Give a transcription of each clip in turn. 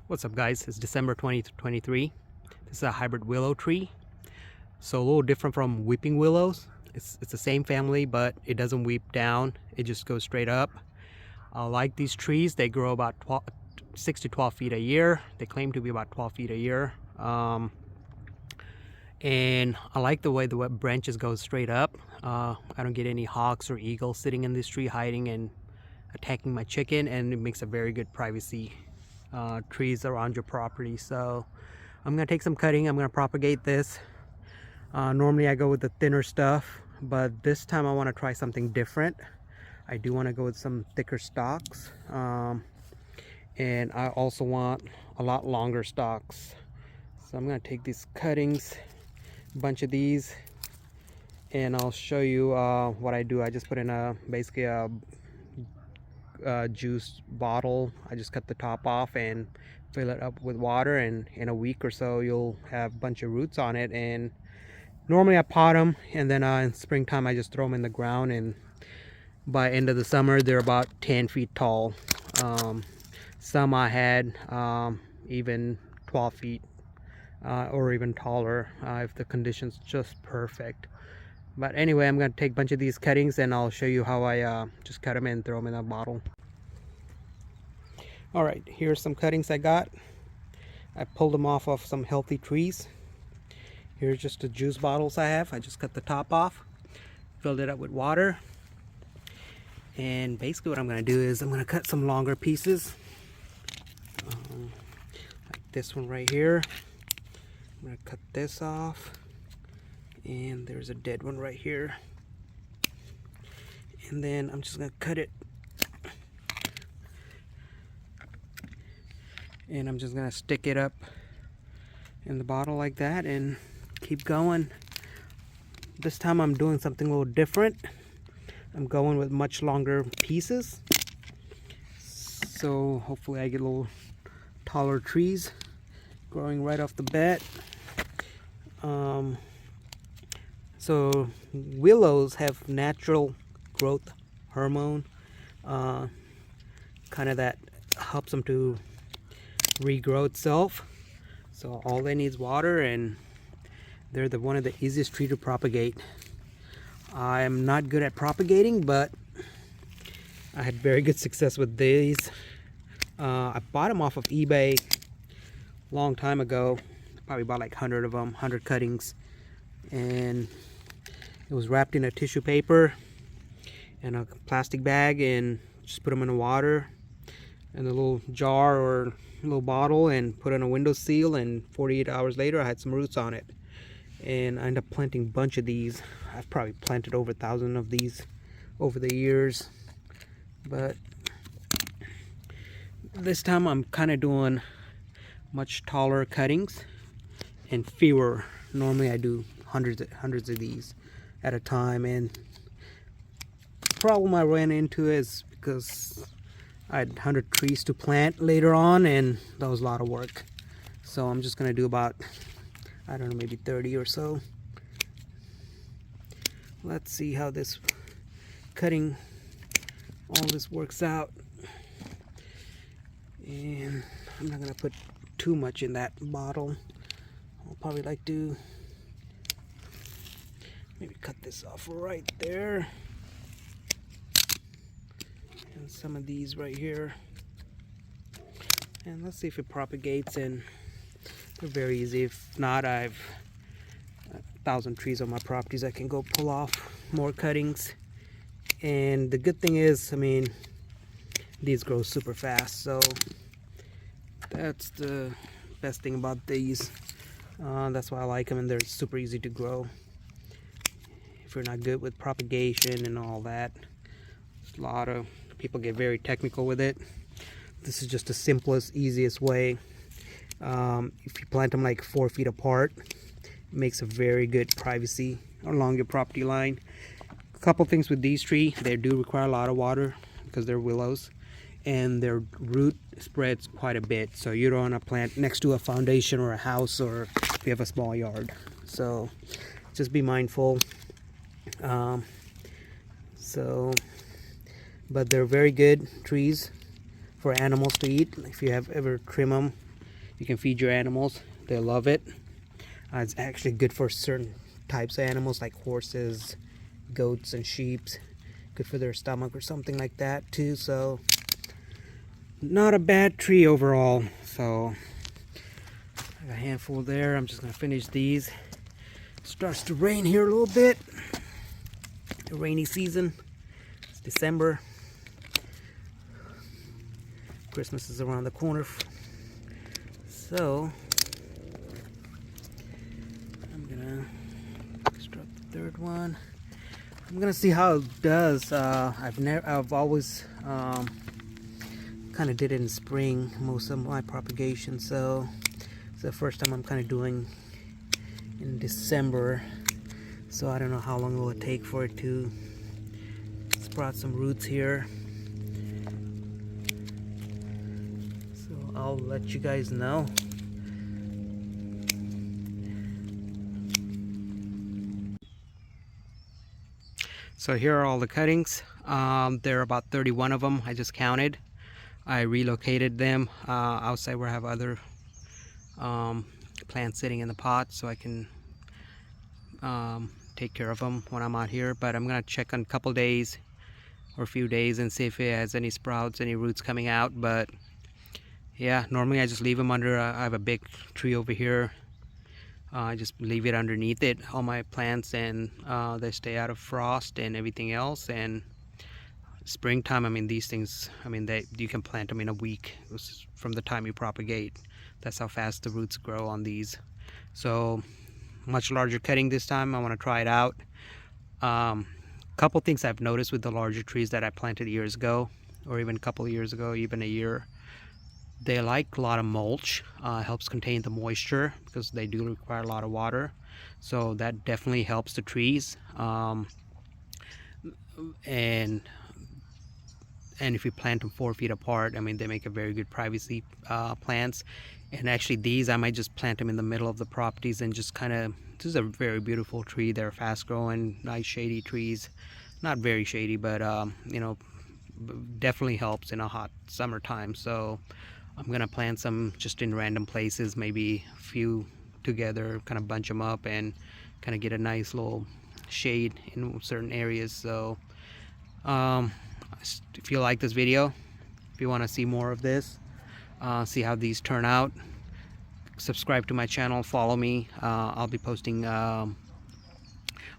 What's up, guys? It's December 2023. This is a hybrid willow tree. So a little different from weeping willows. It's the same family, but it doesn't weep down. It just goes straight up. I like these trees. They grow about 6 to 12 feet a year. They claim to be about 12 feet a year. And I like the way the branches go straight up. I don't get any hawks or eagles sitting in this tree hiding and attacking my chicken, and it makes a very good privacy trees around your property. So I'm gonna take some cutting. I'm gonna propagate this. Normally I go with the thinner stuff, but this time I want to try something different. I do want to go with some thicker stalks, and I also want a lot longer stalks. So I'm gonna take these cuttings, a bunch of these, and I'll show you what I do. I just put in basically a juice bottle. I just cut the top off and fill it up with water, and in a week or so you'll have a bunch of roots on it. And normally I pot them, and then in springtime I just throw them in the ground, and by end of the summer they're about 10 feet tall. Some I had even 12 feet or even taller if the conditions just perfect. But anyway, I'm going to take a bunch of these cuttings and I'll show you how I just cut them and throw them in a bottle. Alright, here's some cuttings I got. I pulled them off of some healthy trees. Here's just the juice bottles I have. I just cut the top off, filled it up with water. And basically what I'm going to do is I'm going to cut some longer pieces. Like this one right here. I'm going to cut this off. And there's a dead one right here, and then I'm just gonna cut it, and I'm just gonna stick it up in the bottle like that and keep going. This time I'm doing something a little different. I'm going with much longer pieces, so hopefully I get a little taller trees growing right off the bat. So willows have natural growth hormone, kind of that helps them to regrow itself. So all they need is water, and they're one of the easiest tree to propagate. I'm not good at propagating, but I had very good success with these. I bought them off of eBay a long time ago. Probably bought like 100 of them, 100 cuttings, and it was wrapped in a tissue paper and a plastic bag, and just put them in the water in a little jar or a little bottle and put on a window seal, and 48 hours later I had some roots on it. And I ended up planting a bunch of these. I've probably planted over 1,000 of these over the years, but this time I'm kind of doing much taller cuttings and fewer. Normally I do hundreds of these at a time, and the problem I ran into is because I had 100 trees to plant later on, and that was a lot of work. So I'm just gonna do about, I don't know, maybe 30 or so. Let's see how this cutting all this works out. And I'm not gonna put too much in that bottle. I'll probably like to maybe cut this off right there, and some of these right here, and let's see if it propagates. And they're very easy. If not, I've 1,000 trees on my properties. I can go pull off more cuttings, and the good thing is, I mean, these grow super fast, so that's the best thing about these. That's why I like them, and they're super easy to grow. If you're not good with propagation and all that, a lot of people get very technical with it. This is just the simplest, easiest way. If you plant them like 4 feet apart, it makes a very good privacy along your property line. A couple things with these trees: they do require a lot of water because they're willows, and their root spreads quite a bit, so you don't want to plant next to a foundation or a house, or if you have a small yard. So just be mindful. But they're very good trees for animals to eat. If you have ever trim them You can feed your animals, they love it. It's actually good for certain types of animals like horses, goats, and sheep. Good for their stomach or something like that too. So not a bad tree overall. So I got a handful there. I'm just gonna finish these. It starts to rain here a little bit. The rainy season. It's December. Christmas is around the corner. So I'm gonna construct the third one. I'm gonna see how it does. I've always kind of did it in spring, most of my propagation, so it's the first time I'm kind of doing in December. So I don't know how long it will take for it to sprout some roots here. So I'll let you guys know. So here are all the cuttings. There are about 31 of them. I just counted. I relocated them outside where I have other plants sitting in the pot, so I can take care of them when I'm out here. But I'm gonna check on a couple days or a few days and see if it has any sprouts, any roots coming out. But yeah, normally I just leave them under. I have a big tree over here. I just leave it underneath it, all my plants, and they stay out of frost and everything else. And springtime, I mean, these things, I mean, you can plant them in a week from the time you propagate. That's how fast the roots grow on these. So much larger cutting this time. I want to try it out. Couple things I've noticed with the larger trees that I planted years ago, or even a couple of years ago, even a year. They like a lot of mulch. Helps contain the moisture because they do require a lot of water. So that definitely helps the trees. And if you plant them 4 feet apart, I mean, they make a very good privacy plants. And actually these, I might just plant them in the middle of the properties and just kind of, this is a very beautiful tree. They're fast growing, nice shady trees. Not very shady, but you know, definitely helps in a hot summertime. So I'm gonna plant some just in random places, maybe a few together, kind of bunch them up and kind of get a nice little shade in certain areas. So if you like this video, if you want to see more of this, see how these turn out, subscribe to my channel, follow me. I'll be posting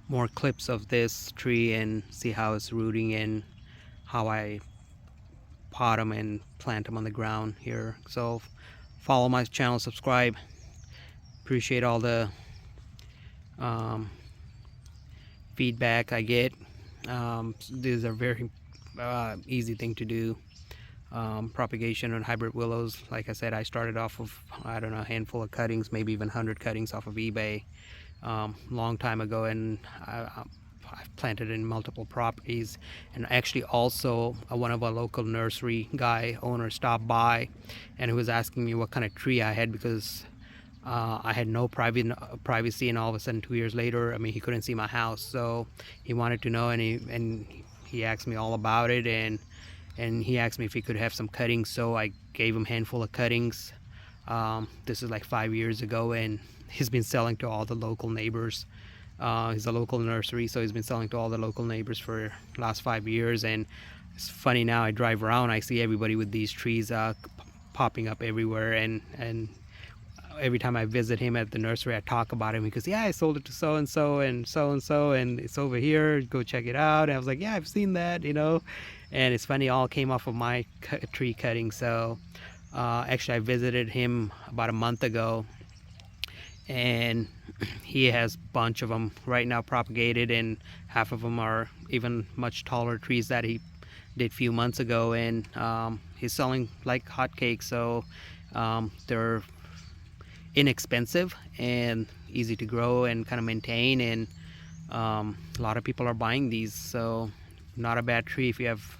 more clips of this tree and see how it's rooting and how I pot them and plant them on the ground here. So follow my channel, subscribe. Appreciate all the feedback I get. These are very easy thing to do. Propagation on hybrid willows, like I said, I started off of, I don't know, a handful of cuttings, maybe even 100 cuttings off of eBay long time ago, and I've planted in multiple properties. And actually also one of our local nursery owner stopped by and he was asking me what kind of tree I had, because I had no privacy, and all of a sudden 2 years later, I mean, he couldn't see my house, so he wanted to know, and he asked me all about it, and he asked me if he could have some cuttings. So I gave him a handful of cuttings. This is like 5 years ago, and he's been selling to all the local neighbors. He's a local nursery, so he's been selling to all the local neighbors for the last 5 years. And it's funny, now I drive around, I see everybody with these trees popping up everywhere, and every time I visit him at the nursery, I talk about him because, yeah, I sold it to so and so and so and so, and it's over here, go check it out. And I was like, yeah, I've seen that, you know. And it's funny, all came off of my tree cutting. So actually I visited him about a month ago, and he has a bunch of them right now propagated, and half of them are even much taller trees that he did a few months ago. And he's selling like hotcakes. So they're inexpensive and easy to grow and kind of maintain, and a lot of people are buying these. So not a bad tree if you have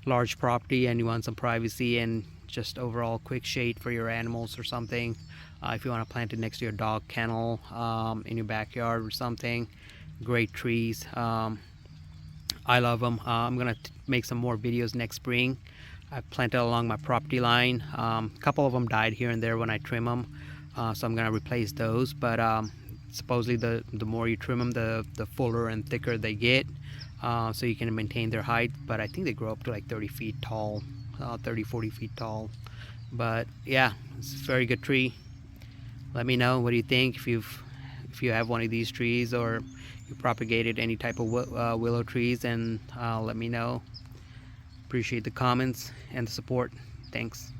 large property and you want some privacy and just overall quick shade for your animals or something. If you want to plant it next to your dog kennel, in your backyard or something, great trees. I love them. I'm gonna make some more videos next spring. I planted along my property line. A couple of them died here and there when I trim them, so I'm gonna replace those. But supposedly the more you trim them, the fuller and thicker they get, so you can maintain their height. But I think they grow up to like 30 feet tall, 30-40 feet tall. But yeah, it's a very good tree. Let me know, what do you think, if you have one of these trees or you propagated any type of willow trees, and let me know. Appreciate the comments and the support. Thanks.